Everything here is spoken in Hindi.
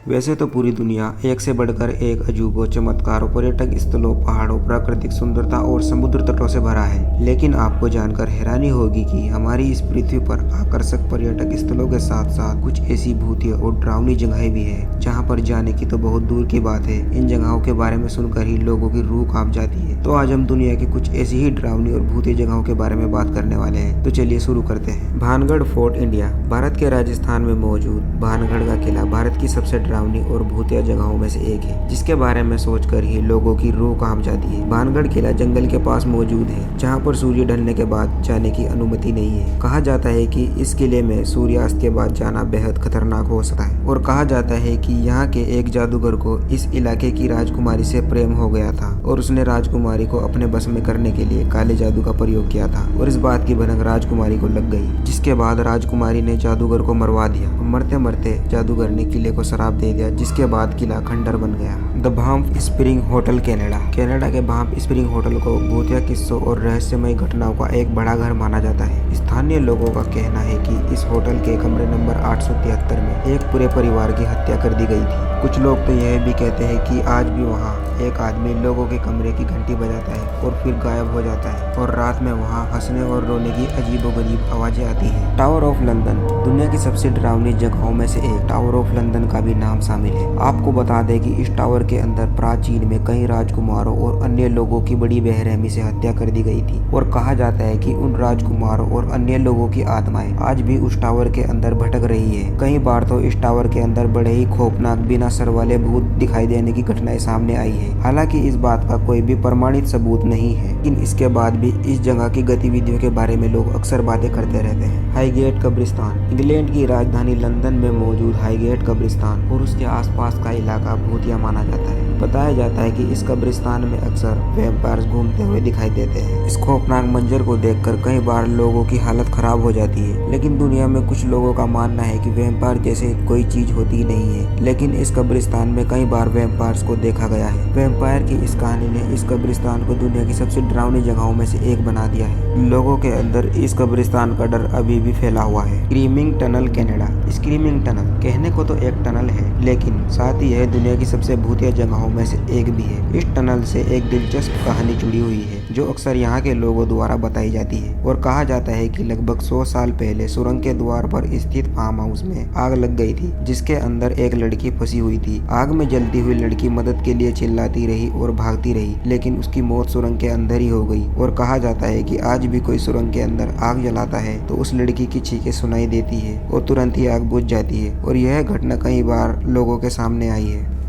वैसे तो पूरी दुनिया एक से बढ़कर एक अजूबों, चमत्कारों, पर्यटक स्थलों, पहाड़ों, प्राकृतिक सुंदरता और समुद्र तटों से भरा है। लेकिन आपको जानकर हैरानी होगी कि हमारी इस पृथ्वी पर आकर्षक पर्यटक स्थलों के साथ साथ कुछ ऐसी भूतिया और डरावनी जगहें भी है जहाँ पर जाने की तो बहुत दूर की बात है, इन जगहों के बारे में सुनकर ही लोगों की रूह कांप जाती है। तो आज हम दुनिया की कुछ ऐसी ही डरावनी और भूतिया जगहों के बारे में बात करने वाले हैं। तो चलिए शुरू करते हैं। Bhangarh fort India. भारत के राजस्थान में मौजूद भानगढ़ का किला भारत की सबसे डरावनी और भूतिया जगहों में से एक है, जिसके बारे में सोचकर ही लोगों की रूह कांप जाती है। भानगढ़ किला जंगल के पास मौजूद है, जहाँ पर सूर्य ढलने के बाद जाने की अनुमति नहीं है। कहा जाता है कि इस किले में सूर्यास्त के बाद जाना बेहद खतरनाक हो सकता है और कहा जाता है कि यहाँ के एक जादूगर को इस इलाके की राजकुमारी से प्रेम हो गया था और उसने राजकुमारी को अपने बस में करने के लिए काले जादू का प्रयोग किया था और इस बात की भनक राजकुमारी को लग गई, जिसके बाद राजकुमारी ने जादूगर को मरवा दिया। मरते मरते जादूगर ने किले को शराब दे दिया, जिसके बाद किला खंडर बन गया। The Banff spring hotel Canada. Canada के बाम्फ स्प्रिंग होटल को भूतिया किस्सों और रहस्यमय घटनाओं का एक बड़ा घर माना जाता है। स्थानीय लोगों का कहना है कि इस होटल के कमरे नंबर 873 में एक पूरे परिवार की हत्या कर दी गई थी। कुछ लोग तो यह भी कहते हैं कि आज भी वहाँ एक आदमी लोगों के कमरे की घंटी बजाता है और फिर गायब हो जाता है और रात में वहाँ हंसने और रोने की अजीबोगरीब आवाजें आती हैं। Tower of London. दुनिया की सबसे डरावनी जगहों में से एक टावर ऑफ लंदन का भी नाम शामिल है। आपको बता दें कि इस टावर के अंदर प्राचीन में कई राजकुमारों और अन्य लोगों की बड़ी बेरहमी से हत्या कर दी गई थी और कहा जाता है कि उन राजकुमारों और अन्य लोगों की आत्माएं आज भी उस टावर के अंदर भटक रही है। कई बार तो इस टावर के अंदर बड़े ही खौफनाक बिना सर वाले भूत दिखाई देने की घटनाएं सामने आई है। हालांकि इस बात का कोई भी प्रमाणित सबूत नहीं है, लेकिन इसके बाद भी इस जगह की गतिविधियों के बारे में लोग अक्सर बातें करते रहते हैं। हाईगेट कब्रिस्तान। इंग्लैंड की राजधानी लंदन में मौजूद हाईगेट कब्रिस्तान और उसके आसपास का इलाका भूतिया माना जाता है। बताया जाता है कि इस कब्रिस्तान में अक्सर वैम्पायर्स घूमते हुए दिखाई देते हैं। इस खौफनाक मंजर को देखकर कई बार लोगों की हालत खराब हो जाती है, लेकिन दुनिया में कुछ लोगों का मानना है कि वैम्पायर जैसे कोई चीज होती ही नहीं है। लेकिन इस कब्रिस्तान में कई बार वैम्पायर्स को देखा गया है। वैम्पायर की इस कहानी ने इस कब्रिस्तान को दुनिया की सबसे डरावनी जगहों में से एक बना दिया है। लोगों के अंदर इस कब्रिस्तान का डर अभी भी फैला हुआ है। Screaming tunnel Canada. Screaming tunnel कहने को तो एक टनल है, लेकिन साथ ही यह दुनिया की सबसे भूतिया जगहों में से एक भी है। इस टनल से एक दिलचस्प कहानी जुड़ी हुई है जो अक्सर यहाँ के लोगों द्वारा बताई जाती है और कहा जाता है कि लगभग 100 साल पहले सुरंग के द्वार पर स्थित फार्म हाउस में आग लग गई थी, जिसके अंदर एक लड़की फंसी हुई थी। आग में जलती हुई लड़की मदद के लिए चिल्लाती रही और भागती रही, लेकिन उसकी मौत सुरंग के अंदर ही हो गई और कहा जाता है कि आज भी कोई सुरंग के अंदर आग जलाता है तो उस लड़की की चीखें सुनाई देती है और तुरंत ही आग बुझ जाती है और यह घटना कई बार लोगों के सामने आई है।